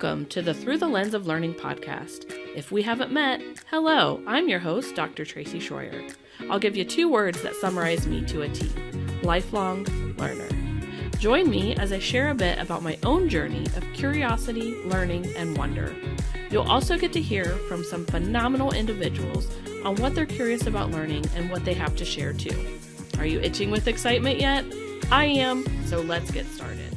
Welcome to the Through the Lens of Learning podcast. If we haven't met, hello, I'm your host, Dr. Tracy Schroyer. I'll give you 2 words that summarize me to a T: lifelong learner. Join me as I share a bit about my own journey of curiosity, learning, and wonder. You'll also get to hear from some phenomenal individuals on what they're curious about learning and what they have to share too. Are you itching with excitement yet? I am, so let's get started.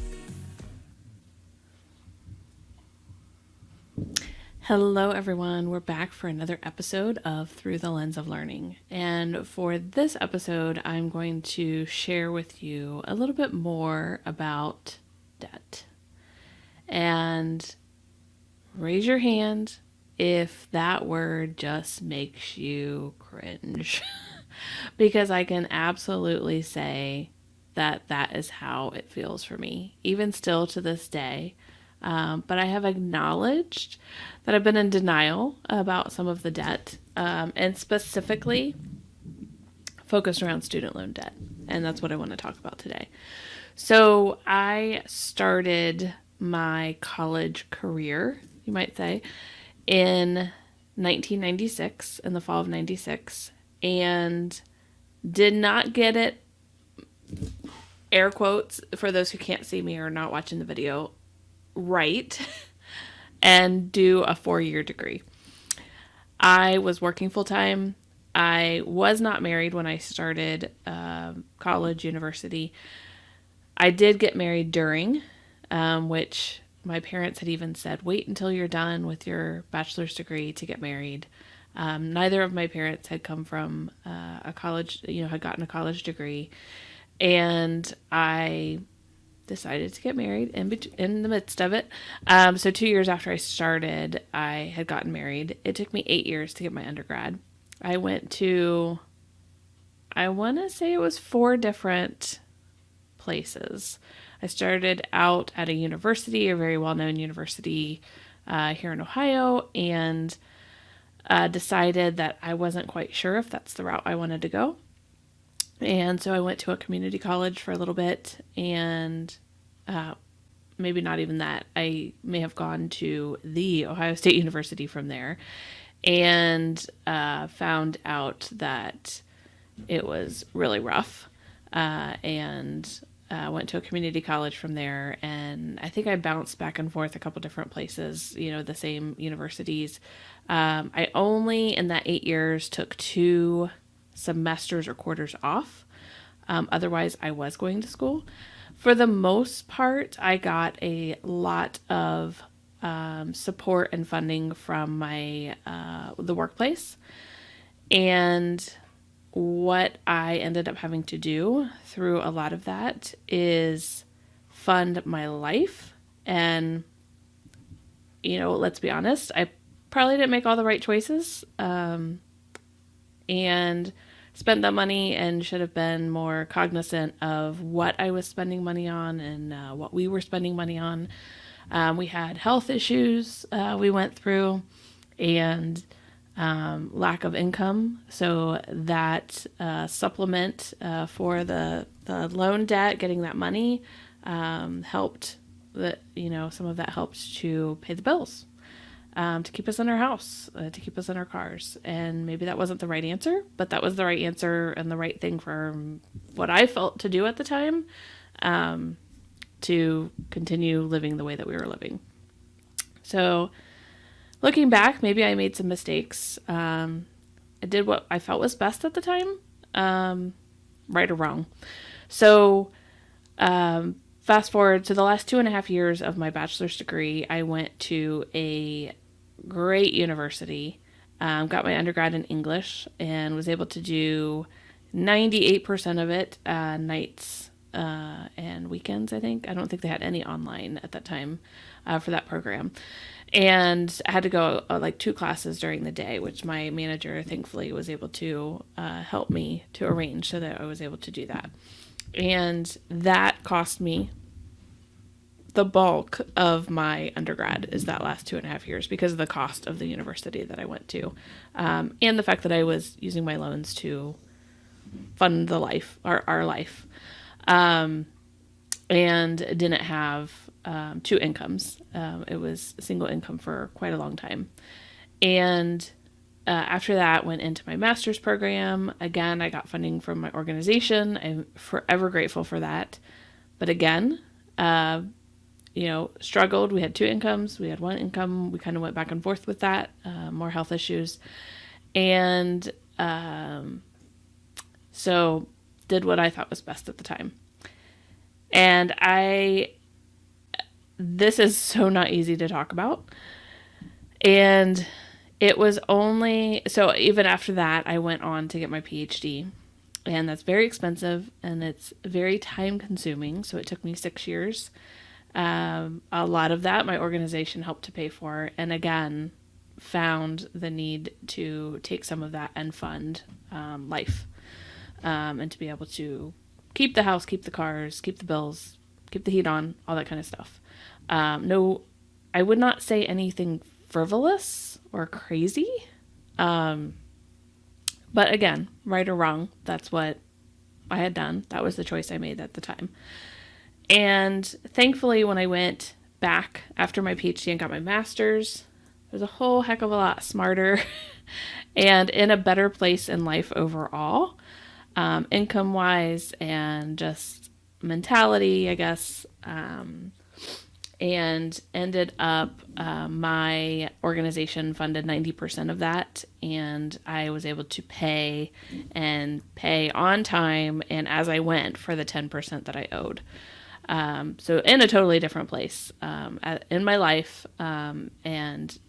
Hello everyone, we're back for another episode of Through the Lens of Learning. And for this episode, I'm going to share with you a little bit more about debt. And raise your hand if that word just makes you cringe. Because I can absolutely say that that is how it feels for me, even still to this day. But I have acknowledged that I've been in denial about some of the debt, and specifically focused around student loan debt. And that's what I want to talk about today. So I started my college career, you might say, in 1996, in the fall of 96, and did not get it, air quotes, for those who can't see me or not watching the video, right, and do a 4-year degree. I was working full-time. I was not married when I started college, university. I did get married during, which my parents had even said, wait until you're done with your bachelor's degree to get married. Neither of my parents had come from a college, had gotten a college degree. And I decided to get married in the midst of it. So 2 years after I started, I had gotten married. It took me 8 years to get my undergrad. I went to, I want to say it was 4 different places. I started out at a university, a very well-known university here in Ohio, and decided that I wasn't quite sure if that's the route I wanted to go. And so I went to a community college for a little bit, and maybe not even that. I may have gone to the Ohio State University from there, and found out that it was really rough, and went to a community college from there. And I think I bounced back and forth a couple different places, the same universities. I only, in that 8 years, took 2 semesters or quarters off. Otherwise, I was going to school. For the most part, I got a lot of support and funding from the workplace. And what I ended up having to do through a lot of that is fund my life. And, let's be honest, I probably didn't make all the right choices. And spent that money and should have been more cognizant of what I was spending money on and what we were spending money on. We had health issues we went through, and lack of income. So that supplement for the loan debt, getting that money, helped. Some of that helped to pay the bills. To keep us in our house, to keep us in our cars. And maybe that wasn't the right answer, but that was the right answer and the right thing for what I felt to do at the time, to continue living the way that we were living. So looking back, maybe I made some mistakes. I did what I felt was best at the time, right or wrong. So fast forward to the last 2.5 years of my bachelor's degree, I went to a great university, got my undergrad in English, and was able to do 98% of it nights and weekends, I think. I don't think they had any online at that time for that program. And I had to go 2 classes during the day, which my manager thankfully was able to help me to arrange so that I was able to do that. And that cost me the bulk of my undergrad, is that last 2.5 years, because of the cost of the university that I went to, and the fact that I was using my loans to fund our life, and didn't have two incomes. It was single income for quite a long time. And after that, went into my master's program. Again, I got funding from my organization. I'm forever grateful for that. But again, struggled. We had two incomes. We had one income. We kind of went back and forth with that. More health issues. And so did what I thought was best at the time. And this is so not easy to talk about. And it was so even after that, I went on to get my PhD. And that's very expensive and it's very time consuming. So it took me 6 years. A lot of that my organization helped to pay for. And again, found the need to take some of that and fund life. And to be able to keep the house, keep the cars, keep the bills, keep the heat on, all that kind of stuff. No, I would not say anything frivolous or crazy. But again, right or wrong, that's what I had done. That was the choice I made at the time. And thankfully, when I went back after my PhD and got my master's, I was a whole heck of a lot smarter and in a better place in life overall, income-wise and just mentality, I guess. And ended up, my organization funded 90% of that, and I was able to pay on time and as I went for the 10% that I owed. So in a totally different place in my life and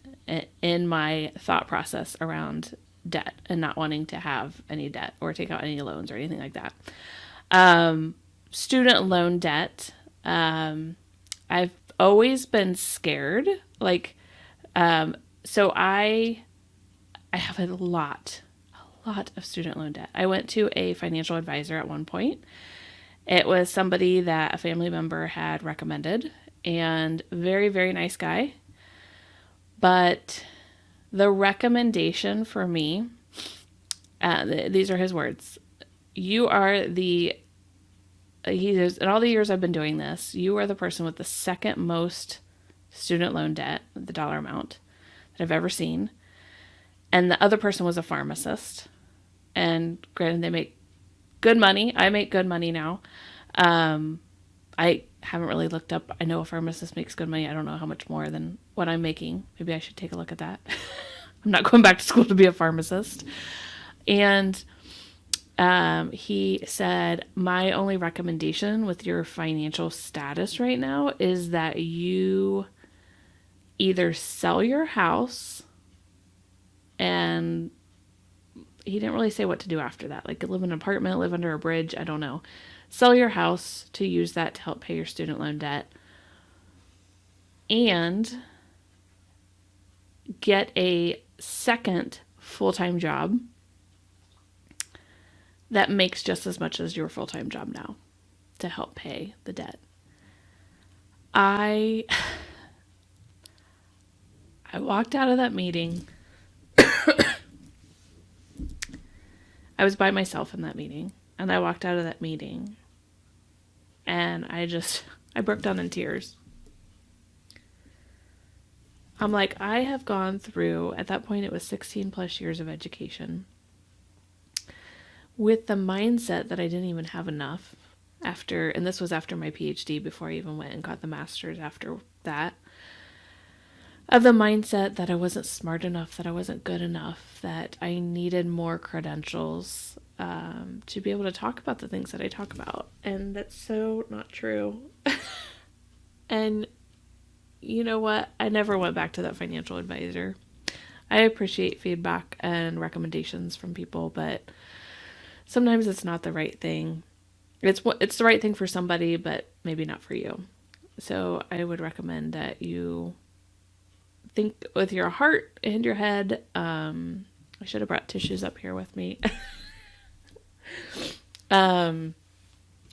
in my thought process around debt and not wanting to have any debt or take out any loans or anything like that. Student loan debt. I've always been scared. So I have a lot of student loan debt. I went to a financial advisor at one point. It was somebody that a family member had recommended and very, very nice guy. But the recommendation for me, these are his words. You are he says, in all the years I've been doing this, you are the person with the second most student loan debt, the dollar amount that I've ever seen. And the other person was a pharmacist. And granted, they make good money. I make good money now. I haven't really looked up. I know a pharmacist makes good money. I don't know how much more than what I'm making. Maybe I should take a look at that. I'm not going back to school to be a pharmacist. And he said, my only recommendation with your financial status right now is that you either sell your house, and he didn't really say what to do after that. Like live in an apartment, live under a bridge. I don't know. Sell your house to use that to help pay your student loan debt, and get a second full-time job that makes just as much as your full-time job now to help pay the debt. I walked out of that meeting. I was by myself in that meeting, and I walked out of that meeting and I broke down in tears. I'm like, I have gone through, at that point it was 16 plus years of education, with the mindset that I didn't even have enough and this was after my PhD, before I even went and got the master's after that, of the mindset that I wasn't smart enough, that I wasn't good enough, that I needed more credentials to be able to talk about the things that I talk about. And that's so not true. And you know what? I never went back to that financial advisor. I appreciate feedback and recommendations from people, but sometimes it's not the right thing. It's the right thing for somebody, but maybe not for you. So I would recommend that you think with your heart and your head. I should have brought tissues up here with me. I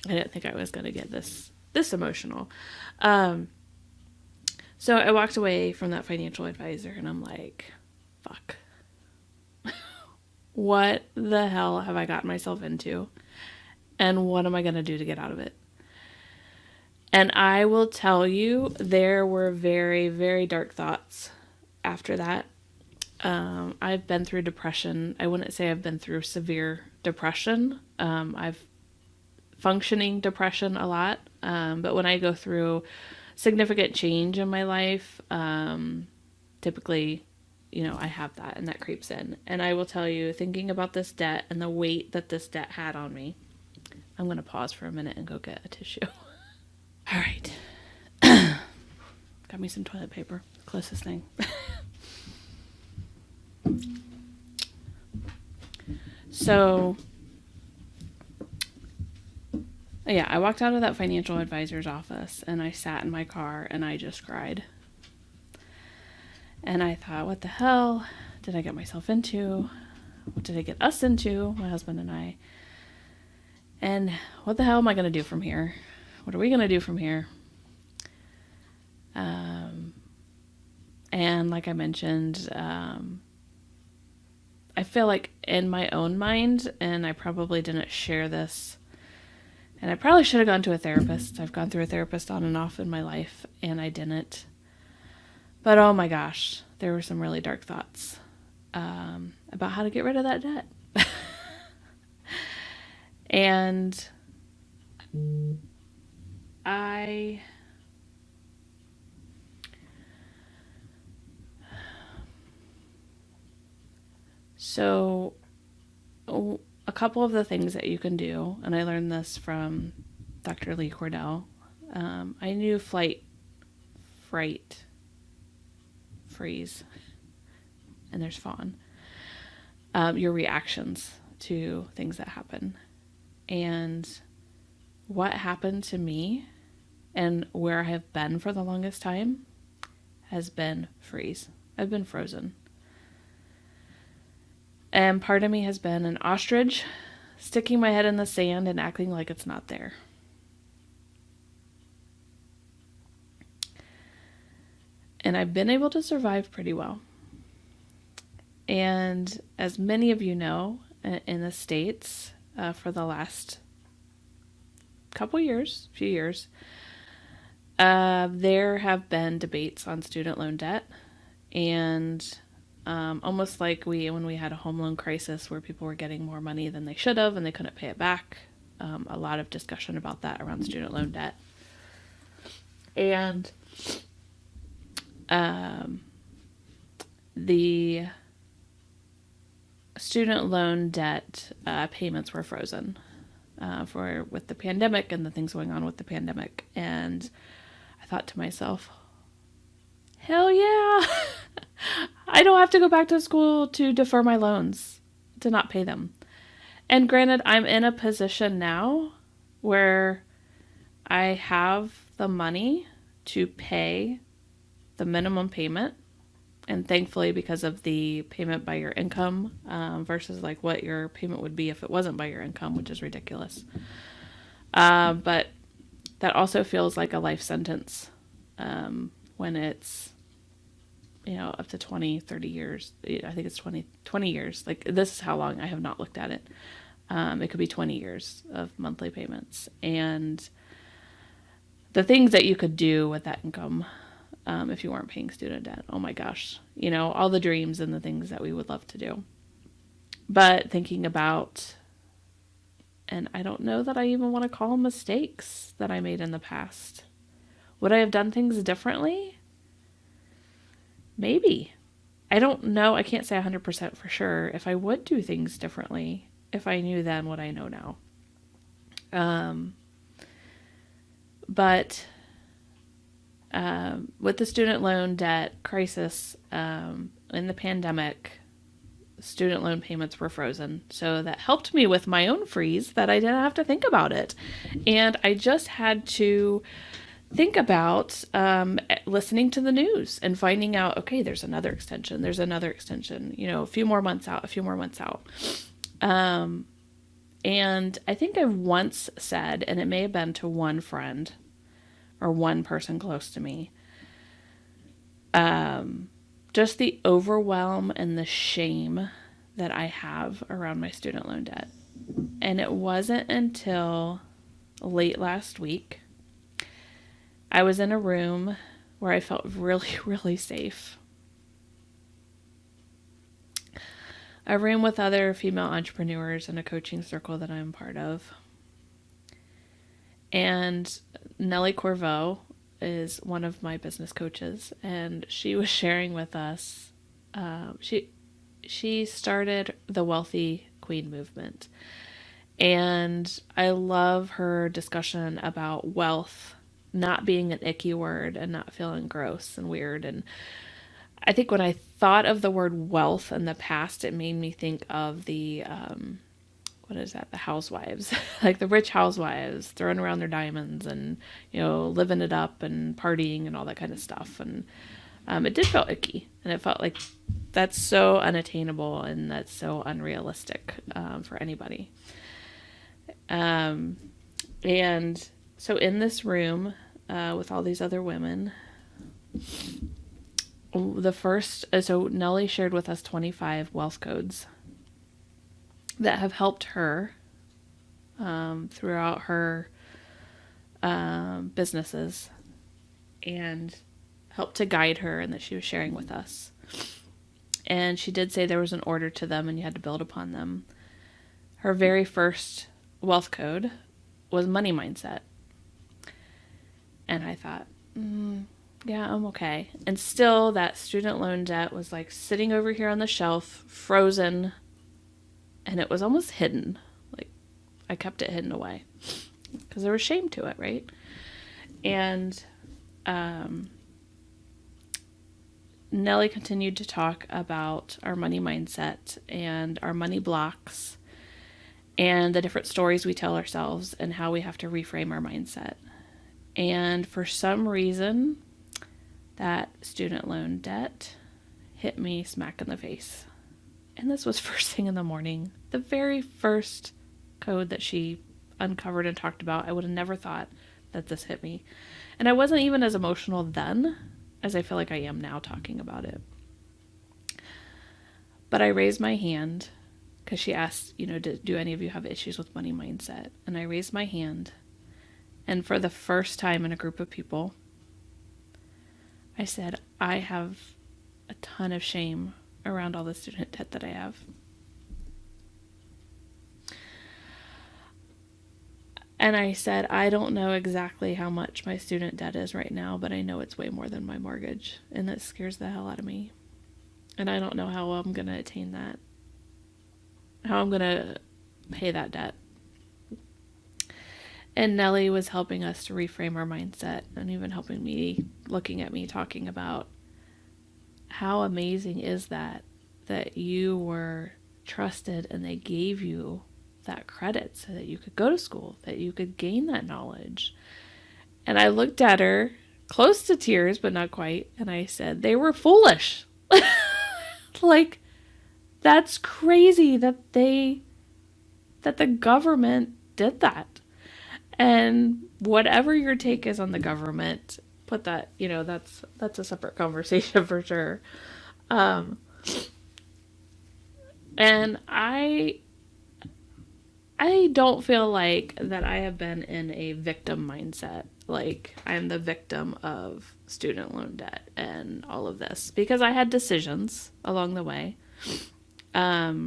didn't think I was going to get this emotional. So I walked away from that financial advisor and I'm like, fuck. What the hell have I gotten myself into? And what am I going to do to get out of it? And I will tell you, there were very, very dark thoughts after that. I've been through depression. I wouldn't say I've been through severe depression. I've functioning depression a lot. But when I go through significant change in my life, typically, I have that and that creeps in. And I will tell you, thinking about this debt and the weight that this debt had on me, I'm going to pause for a minute and go get a tissue. All right. Got me some toilet paper. Closest thing. So, yeah, I walked out of that financial advisor's office and I sat in my car and I just cried. And I thought, what the hell did I get myself into? What did I get us into, my husband and I? And what the hell am I going to do from here? What are we going to do from here? And like I mentioned, I feel like in my own mind, and I probably didn't share this, and I probably should have gone to a therapist. I've gone through a therapist on and off in my life, and I didn't. But oh my gosh, there were some really dark thoughts about how to get rid of that debt. And So a couple of the things that you can do, and I learned this from Dr. Lee Cordell. I knew fright, freeze, and there's fawn. Your reactions to things that happen. And what happened to me and where I have been for the longest time has been freeze. I've been frozen. And part of me has been an ostrich, sticking my head in the sand and acting like it's not there. And I've been able to survive pretty well. And as many of you know, in the States, for the last few years, there have been debates on student loan debt. And almost like when we had a home loan crisis where people were getting more money than they should have and they couldn't pay it back. A lot of discussion about that around student loan debt. And the student loan debt payments were frozen with the pandemic and the things going on with the pandemic. And I thought to myself, hell yeah, I don't have to go back to school to defer my loans, to not pay them. And granted, I'm in a position now where I have the money to pay the minimum payment. And thankfully, because of the payment by your income versus like what your payment would be if it wasn't by your income, which is ridiculous. But that also feels like a life sentence when it's, up to 20, 30 years. I think it's 20 years. Like, this is how long. I have not looked at it. It could be 20 years of monthly payments. And the things that you could do with that income if you weren't paying student debt. Oh my gosh. All the dreams and the things that we would love to do. But thinking about, and I don't know that I even want to call them mistakes that I made in the past. Would I have done things differently? Maybe. I don't know. I can't say 100% for sure if I would do things differently if I knew then what I know now. But with the student loan debt crisis in the pandemic, student loan payments were frozen. So that helped me with my own freeze that I didn't have to think about it. And I just had to think about listening to the news and finding out, okay, there's another extension, a few more months out. And I think I've once said, and it may have been to one friend or one person close to me, just the overwhelm and the shame that I have around my student loan debt. And it wasn't until late last week I was in a room where I felt really, really safe. A room with other female entrepreneurs in a coaching circle that I'm part of. And Nellie Corveau is one of my business coaches, and she was sharing with us, she started the Wealthy Queen movement. And I love her discussion about wealth not being an icky word and not feeling gross and weird. And I think when I thought of the word wealth in the past, it made me think of the, what is that? The housewives, like the rich housewives throwing around their diamonds and, living it up and partying and all that kind of stuff. And it did feel icky, and it felt like that's so unattainable and that's so unrealistic for anybody. And so in this room with all these other women, so Nellie shared with us 25 wealth codes that have helped her throughout her businesses and helped to guide her, and that she was sharing with us. And she did say there was an order to them and you had to build upon them. Her very first wealth code was money mindset. And I thought, yeah, I'm okay. And still that student loan debt was like sitting over here on the shelf, frozen, and it was almost hidden. Like I kept it hidden away because there was shame to it, right? And Nellie continued to talk about our money mindset and our money blocks and the different stories we tell ourselves and how we have to reframe our mindset. And for some reason, that student loan debt hit me smack in the face. And this was first thing in the morning. The very first code that she uncovered and talked about, I would have never thought that this hit me. And I wasn't even as emotional then as I feel like I am now talking about it. But I raised my hand because she asked, do any of you have issues with money mindset? And I raised my hand. And for the first time in a group of people, I said, I have a ton of shame around all the student debt that I have. And I said, I don't know exactly how much my student debt is right now, but I know it's way more than my mortgage. And that scares the hell out of me. And I don't know how I'm going to attain that. How I'm going to pay that debt. And Nellie was helping us to reframe our mindset and even helping me, looking at me, talking about how amazing is that you were trusted and they gave you that credit so that you could go to school, that you could gain that knowledge. And I looked at her close to tears, but not quite. And I said, they were foolish. Like, that's crazy that the government did that. And whatever your take is on the government, put that, that's a separate conversation for sure. And I don't feel like that I have been in a victim mindset. Like I'm the victim of student loan debt and all of this because I had decisions along the way. I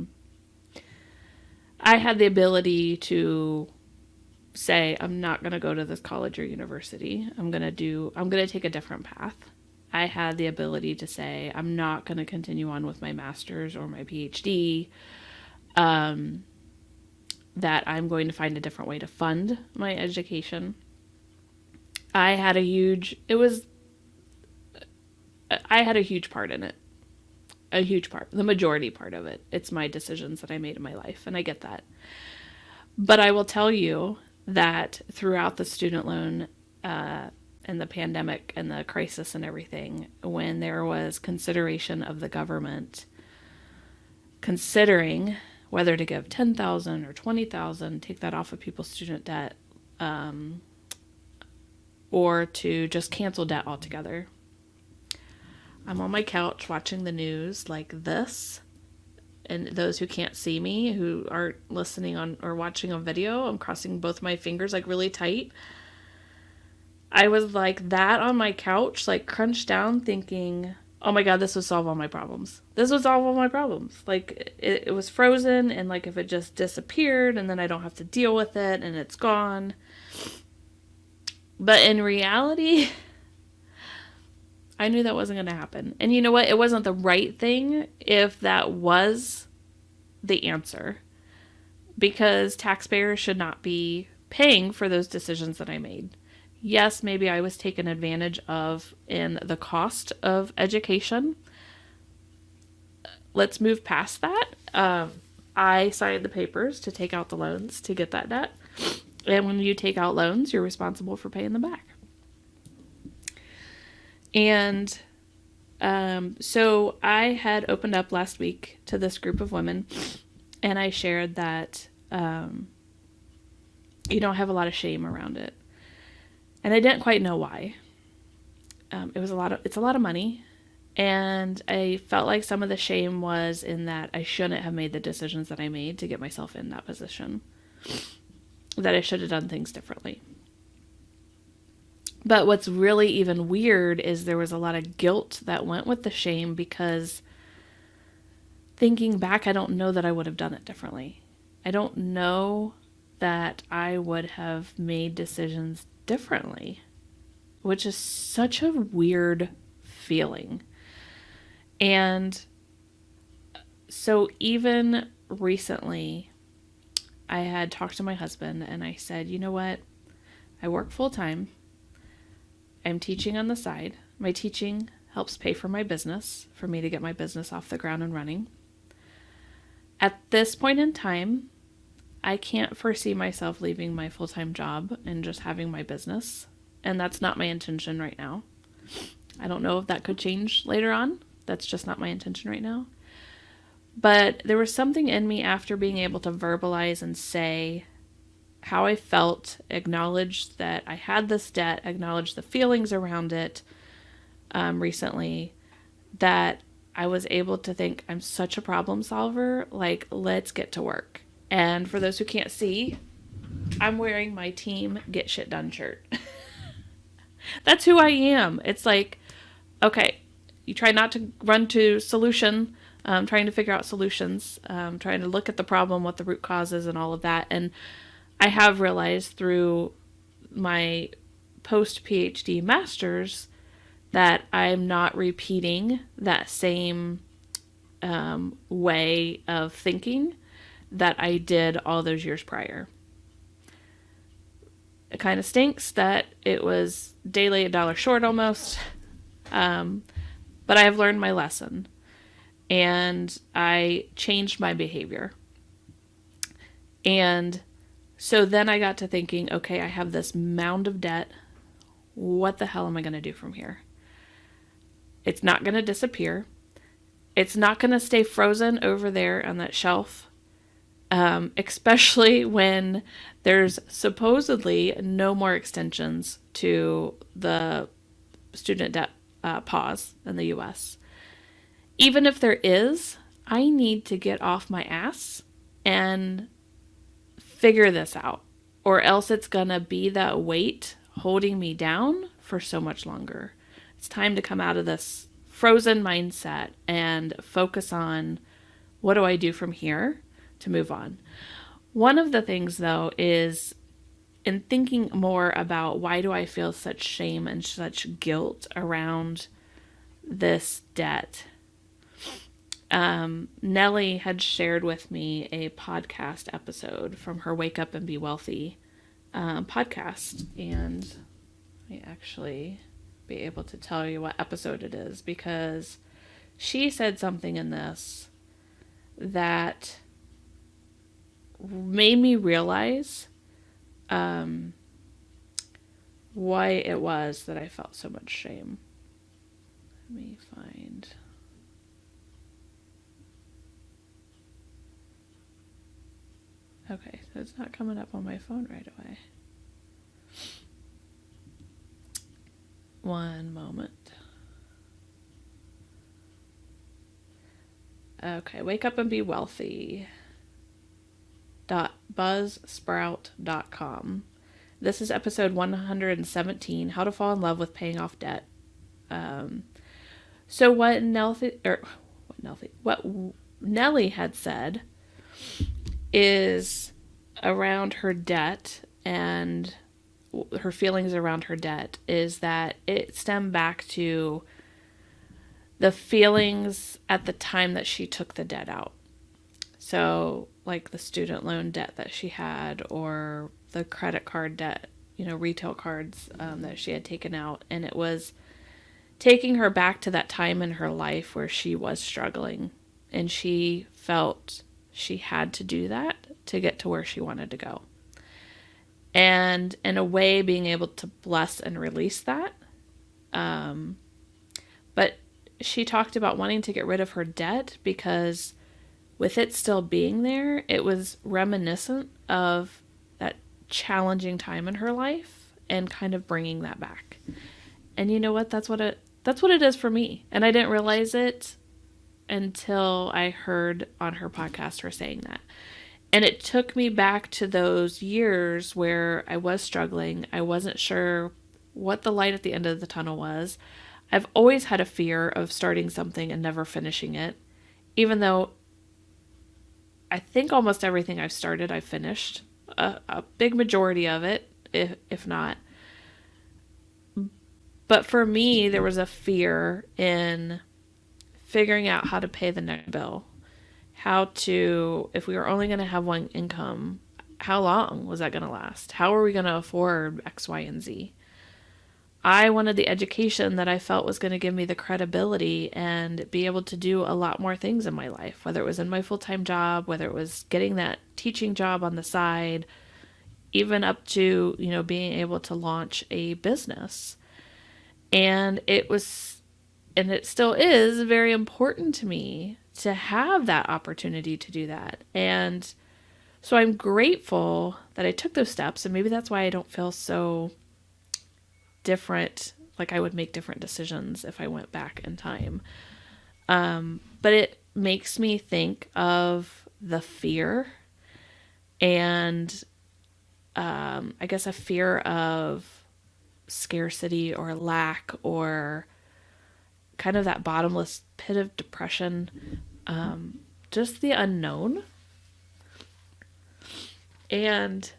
had the ability to say, I'm not going to go to this college or university. I'm going to take a different path. I had the ability to say, I'm not going to continue on with my master's or my PhD. That I'm going to find a different way to fund my education. I had a huge part in it. A huge part. The majority part of it. It's my decisions that I made in my life, and I get that. But I will tell you that throughout the student loan and the pandemic and the crisis and everything, when there was consideration of the government considering whether to give $10,000 or $20,000, take that off of people's student debt, or to just cancel debt altogether. I'm on my couch watching the news like this, and those who can't see me, who aren't listening on or watching on video, I'm crossing both my fingers like really tight. I was like that on my couch, like crunched down, thinking, oh my God, this would solve all my problems. This would solve all my problems. Like it was frozen, and like if it just disappeared and then I don't have to deal with it and it's gone. But in reality, I knew that wasn't going to happen. And you know what? It wasn't the right thing if that was the answer, because taxpayers should not be paying for those decisions that I made. Yes, maybe I was taken advantage of in the cost of education. Let's move past that. I signed the papers to take out the loans to get that debt. And when you take out loans, you're responsible for paying them back. And so I had opened up last week to this group of women, and I shared that you don't have a lot of shame around it. And I didn't quite know why. It's a lot of money. And I felt like some of the shame was in that I shouldn't have made the decisions that I made to get myself in that position. That I should have done things differently. But what's really even weird is there was a lot of guilt that went with the shame, because thinking back, I don't know that I would have done it differently. I don't know that I would have made decisions differently, which is such a weird feeling. And so even recently, I had talked to my husband and I said, you know what? I work full time. I'm teaching on the side. My teaching helps pay for my business, for me to get my business off the ground and running. At this point in time, I can't foresee myself leaving my full-time job and just having my business. And that's not my intention right now. I don't know if that could change later on. That's just not my intention right now. But there was something in me after being able to verbalize and say how I felt, acknowledge that I had this debt, acknowledge the feelings around it recently, that I was able to think, I'm such a problem solver, like, let's get to work. And for those who can't see, I'm wearing my team Get Shit Done shirt. That's who I am. It's like, okay, you try not to run to solution, trying to figure out solutions, trying to look at the problem, what the root cause is, and all of that. And I have realized through my post-PhD master's that I'm not repeating that same way of thinking that I did all those years prior. It kind of stinks that it was daily $1 short almost, but I have learned my lesson, and I changed my behavior. And so then I got to thinking, okay, I have this mound of debt. What the hell am I going to do from here? It's not going to disappear. It's not going to stay frozen over there on that shelf, especially when there's supposedly no more extensions to the student debt pause in the U.S. Even if there is, I need to get off my ass and figure this out, or else it's gonna be that weight holding me down for so much longer. It's time to come out of this frozen mindset and focus on, what do I do from here to move on? One of the things, though, is in thinking more about why do I feel such shame and such guilt around this debt. Nellie had shared with me a podcast episode from her Wake Up and Be Wealthy podcast, and I actually be able to tell you what episode it is, because she said something in this that made me realize why it was that I felt so much shame. Let me find... Okay, so it's not coming up on my phone right away. One moment. Okay, Wake Up and Be Wealthy. .buzzsprout.com. This is episode 117, How to Fall in Love with Paying Off Debt. So what Nellie had said is around her debt and her feelings around her debt is that it stemmed back to the feelings at the time that she took the debt out. So like the student loan debt that she had, or the credit card debt, retail cards that she had taken out. And it was taking her back to that time in her life where she was struggling, and she felt she had to do that to get to where she wanted to go. And in a way, being able to bless and release that. But she talked about wanting to get rid of her debt because with it still being there, it was reminiscent of that challenging time in her life and kind of bringing that back. And you know what? That's what it is for me. And I didn't realize it until I heard on her podcast her saying that. And it took me back to those years where I was struggling. I wasn't sure what the light at the end of the tunnel was. I've always had a fear of starting something and never finishing it, even though I think almost everything I've started, I've finished. A big majority of it, if not. But for me, there was a fear in figuring out how to pay the next bill. If we were only going to have one income, how long was that going to last? How are we going to afford X, Y, and Z? I wanted the education that I felt was going to give me the credibility and be able to do a lot more things in my life, whether it was in my full-time job, whether it was getting that teaching job on the side, even up to, being able to launch a business. And it still is very important to me to have that opportunity to do that. And so I'm grateful that I took those steps, and maybe that's why I don't feel so different, like I would make different decisions if I went back in time. But it makes me think of the fear and I guess a fear of scarcity or lack, or kind of that bottomless pit of depression, just the unknown. And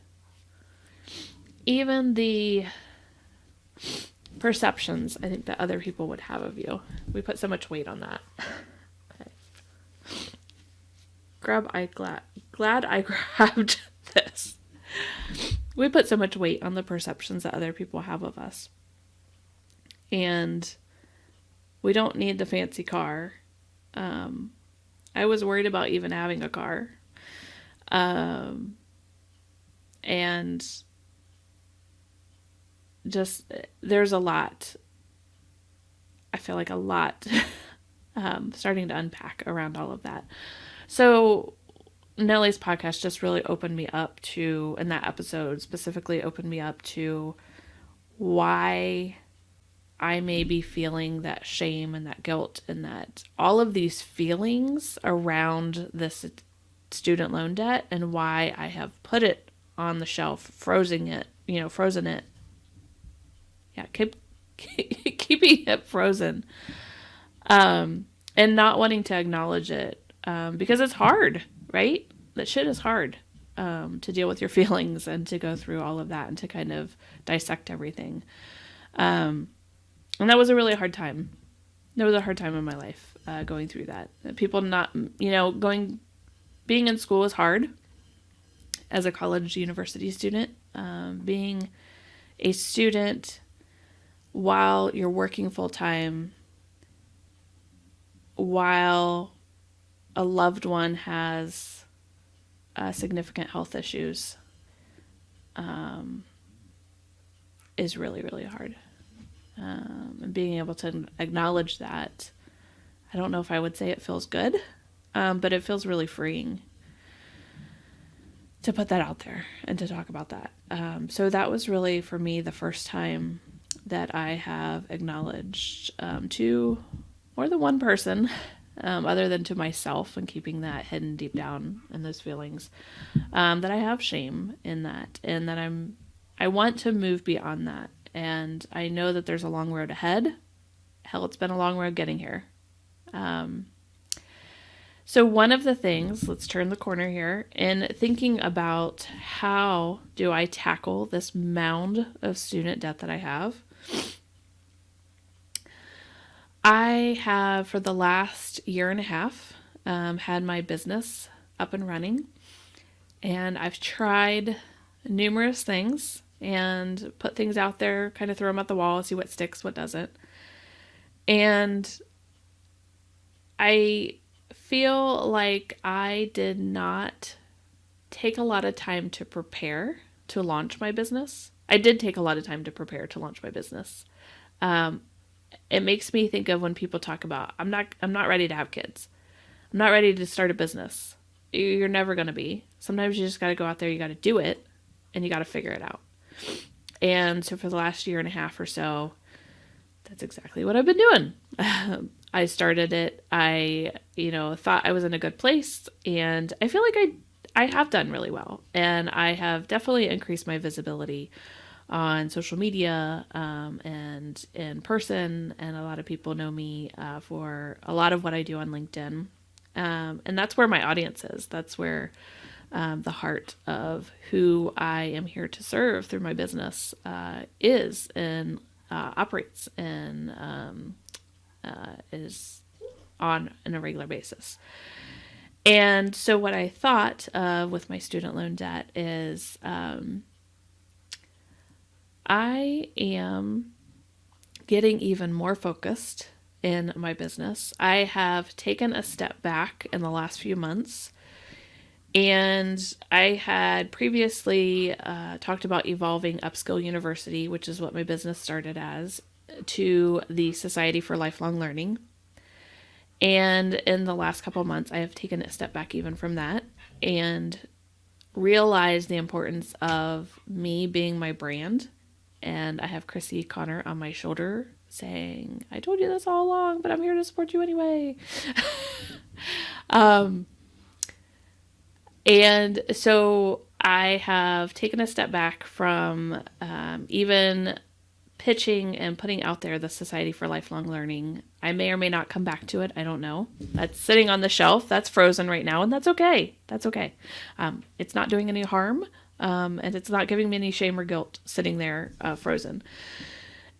even the perceptions I think that other people would have of you. We put so much weight on that. Okay. Glad I grabbed this. We put so much weight on the perceptions that other people have of us. And we don't need the fancy car. I was worried about even having a car. And just, there's a lot. I feel like a lot starting to unpack around all of that. So Nellie's podcast just really opened me up to, in that episode specifically opened me up to why I may be feeling that shame and that guilt and that all of these feelings around this student loan debt, and why I have put it on the shelf, frozen it. Yeah, keeping it frozen. And not wanting to acknowledge it. Because it's hard, right? That shit is hard. To deal with your feelings and to go through all of that and to kind of dissect everything. And that was a really hard time. There was a hard time in my life going through that. People not, being in school is hard as a college university student. Being a student while you're working full time, while a loved one has significant health issues, is really, really hard. And being able to acknowledge that, I don't know if I would say it feels good, but it feels really freeing to put that out there and to talk about that. So that was really, for me, the first time that I have acknowledged to more than one person, other than to myself, and keeping that hidden deep down in those feelings, that I have shame in that, and that I'm I want to move beyond that. And I know that there's a long road ahead. Hell, it's been a long road getting here. So one of the things, let's turn the corner here, in thinking about how do I tackle this mound of student debt that I have, I have, for the last year and a half, had my business up and running. And I've tried numerous things and put things out there, kind of throw them at the wall, see what sticks, what doesn't. And I feel like I did not take a lot of time to prepare to launch my business. I did take a lot of time to prepare to launch my business. It makes me think of when people talk about, I'm not ready to have kids. I'm not ready to start a business. You're never going to be. Sometimes you just got to go out there, you got to do it, and you got to figure it out. And so for the last year and a half or so, that's exactly what I've been doing. I started it. I, thought I was in a good place, and I feel like I have done really well. And I have definitely increased my visibility on social media, and in person. And a lot of people know me, for a lot of what I do on LinkedIn. And that's where my audience is. That's where, the heart of who I am here to serve through my business, is and, operates and, is on a regular basis. And so what I thought of with my student loan debt is, I am getting even more focused in my business. I have taken a step back in the last few months, and I had previously talked about evolving Upskill University, which is what my business started as, to the Society for Lifelong Learning. And in the last couple of months, I have taken a step back even from that and realized the importance of me being my brand. And I have Chrissy Connor on my shoulder saying, I told you this all along, but I'm here to support you anyway. And so I have taken a step back from even pitching and putting out there the Society for Lifelong Learning. I may or may not come back to it. I don't know. That's sitting on the shelf. That's frozen right now, and that's okay. That's okay. It's not doing any harm, and it's not giving me any shame or guilt sitting there frozen.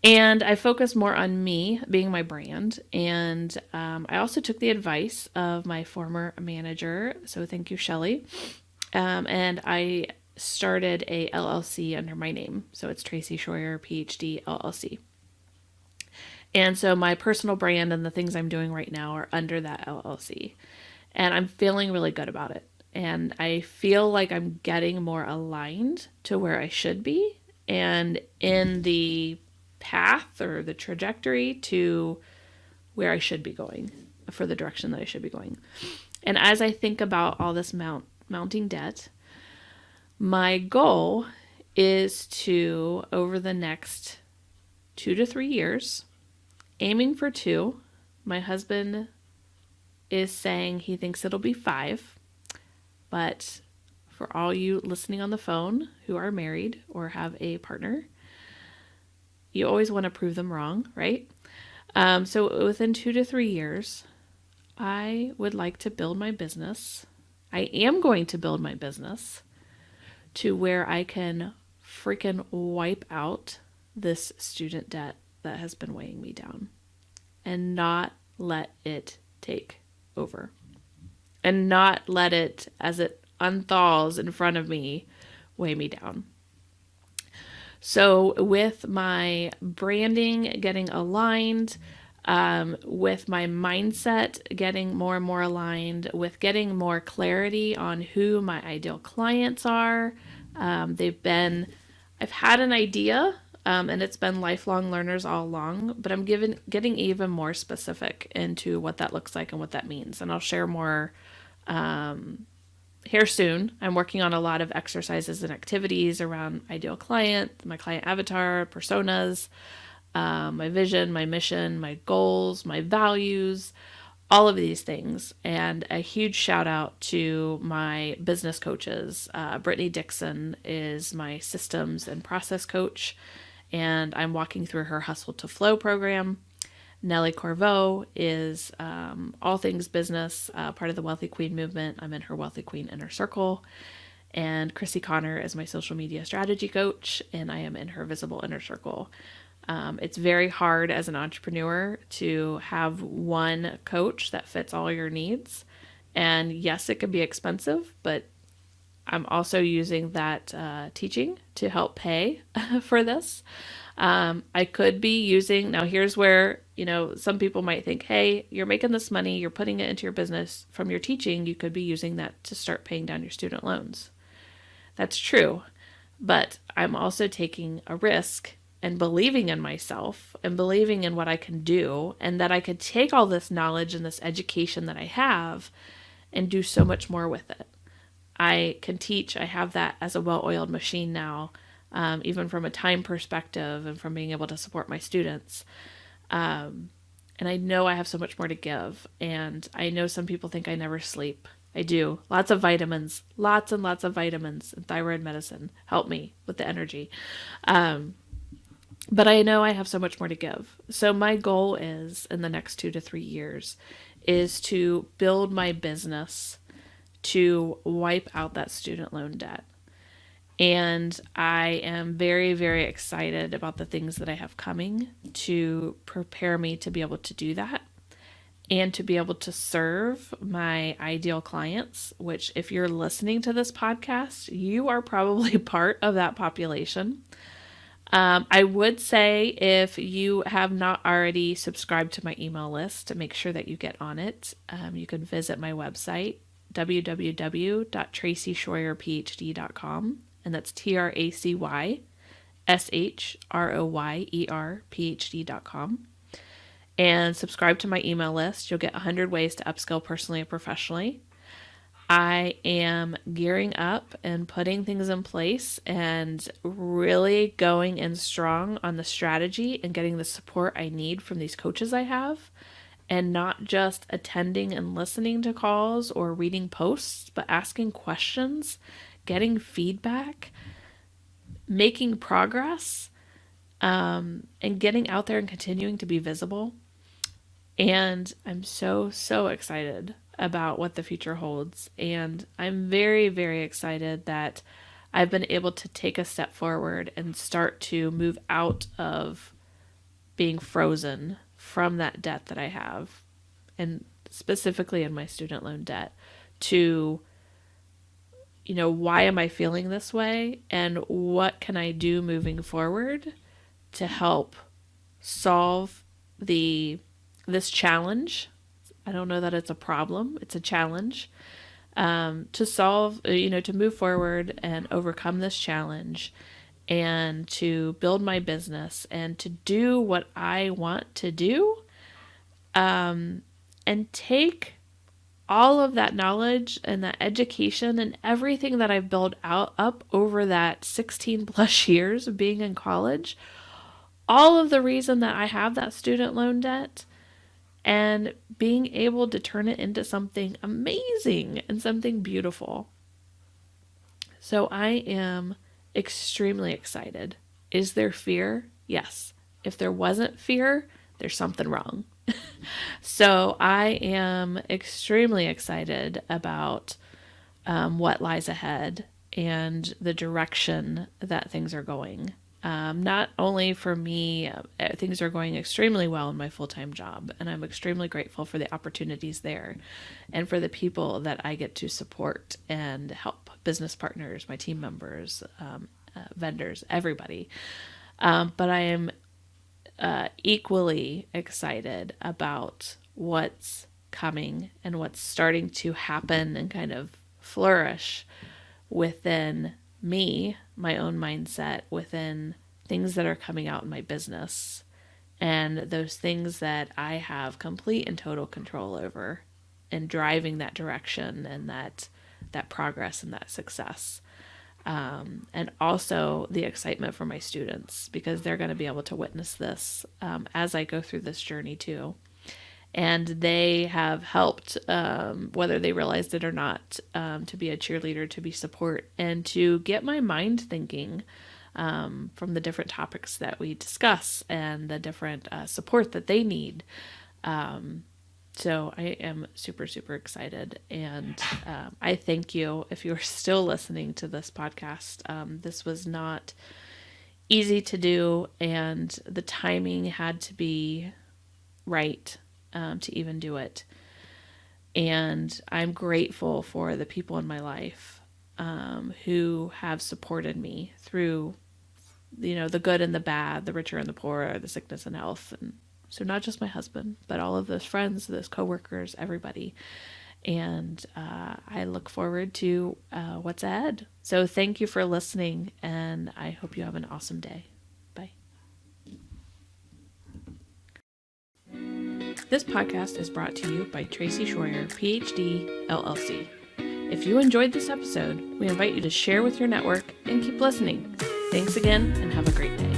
And I focus more on me being my brand. And I also took the advice of my former manager. So thank you, Shelly. And I started a LLC under my name. So it's Tracy Schroyer, PhD, LLC. And so my personal brand and the things I'm doing right now are under that LLC. And I'm feeling really good about it. And I feel like I'm getting more aligned to where I should be and in the path or the trajectory to where I should be going, for the direction that I should be going. And as I think about all this mounting debt, my goal is to, over the next 2 to 3 years, aiming for 2. My husband is saying he thinks it'll be 5, but for all you listening on the phone who are married or have a partner, you always want to prove them wrong, right? So within 2 to 3 years, I would like to build my business. I am going to build my business to where I can freaking wipe out this student debt that has been weighing me down and not let it take over and not let it, as it unthaws in front of me, weigh me down. So with my branding getting aligned, with my mindset getting more and more aligned, with getting more clarity on who my ideal clients are, I've had an idea, and it's been lifelong learners all along, but I'm getting even more specific into what that looks like and what that means. And I'll share more here soon. I'm working on a lot of exercises and activities around ideal client, my client avatar, personas, my vision, my mission, my goals, my values, all of these things. And a huge shout out to my business coaches. Brittany Dixon is my systems and process coach, and I'm walking through her Hustle to Flow program. Nellie Corveau is all things business, part of the Wealthy Queen movement. I'm in her Wealthy Queen inner circle. And Chrissy Connor is my social media strategy coach, and I am in her visible inner circle. It's very hard as an entrepreneur to have one coach that fits all your needs. And yes, it can be expensive, but I'm also using that teaching to help pay for this. I could be using, now here's where, some people might think, hey, you're making this money, you're putting it into your business from your teaching. You could be using that to start paying down your student loans. That's true. But I'm also taking a risk and believing in myself and believing in what I can do, and that I could take all this knowledge and this education that I have and do so much more with it. I can teach. I have that as a well-oiled machine now, even from a time perspective and from being able to support my students. And I know I have so much more to give. And I know some people think I never sleep. I do. Lots of vitamins, lots and lots of vitamins, and thyroid medicine help me with the energy. But I know I have so much more to give. So my goal is, in the next 2 to 3 years, is to build my business to wipe out that student loan debt. And I am very, very excited about the things that I have coming to prepare me to be able to do that and to be able to serve my ideal clients, which, if you're listening to this podcast, you are probably part of that population. I would say, if you have not already subscribed to my email list, to make sure that you get on it, you can visit my website, www.tracyshroyerphd.com, and that's TracyShroyerPhD.com, and subscribe to my email list. You'll get 100 ways to upskill personally and professionally. I am gearing up and putting things in place and really going in strong on the strategy and getting the support I need from these coaches I have, and not just attending and listening to calls or reading posts, but asking questions, getting feedback, making progress, and getting out there and continuing to be visible. And I'm so, so excited about what the future holds. And I'm very, very excited that I've been able to take a step forward and start to move out of being frozen from that debt that I have, and specifically in my student loan debt, to, why am I feeling this way, and what can I do moving forward to help solve this challenge. I don't know that it's a problem. It's a challenge, to solve, to move forward and overcome this challenge, and to build my business and to do what I want to do, and take all of that knowledge and that education and everything that I've built up over that 16 plus years of being in college, all of the reason that I have that student loan debt, and being able to turn it into something amazing and something beautiful. So I am extremely excited. Is there fear? Yes. If there wasn't fear, there's something wrong. So I am extremely excited about what lies ahead and the direction that things are going. Not only for me, things are going extremely well in my full-time job, and I'm extremely grateful for the opportunities there and for the people that I get to support and help, business partners, my team members, vendors, everybody. But I am equally excited about what's coming and what's starting to happen and kind of flourish within me, my own mindset, within things that are coming out in my business, and those things that I have complete and total control over, and driving that direction and that progress and that success. And also the excitement for my students, because they're going to be able to witness this as I go through this journey too. And they have helped, whether they realized it or not, to be a cheerleader, to be support, and to get my mind thinking from the different topics that we discuss and the different support that they need. So I am super, super excited. And I thank you if you're still listening to this podcast. This was not easy to do, and the timing had to be right to even do it. And I'm grateful for the people in my life who have supported me through, the good and the bad, the richer and the poorer, the sickness and health. And so not just my husband, but all of those friends, those coworkers, everybody. And I look forward to what's ahead. So thank you for listening, and I hope you have an awesome day. Bye. This podcast is brought to you by Tracy Schroyer, PhD, LLC. If you enjoyed this episode, we invite you to share with your network and keep listening. Thanks again, and have a great day.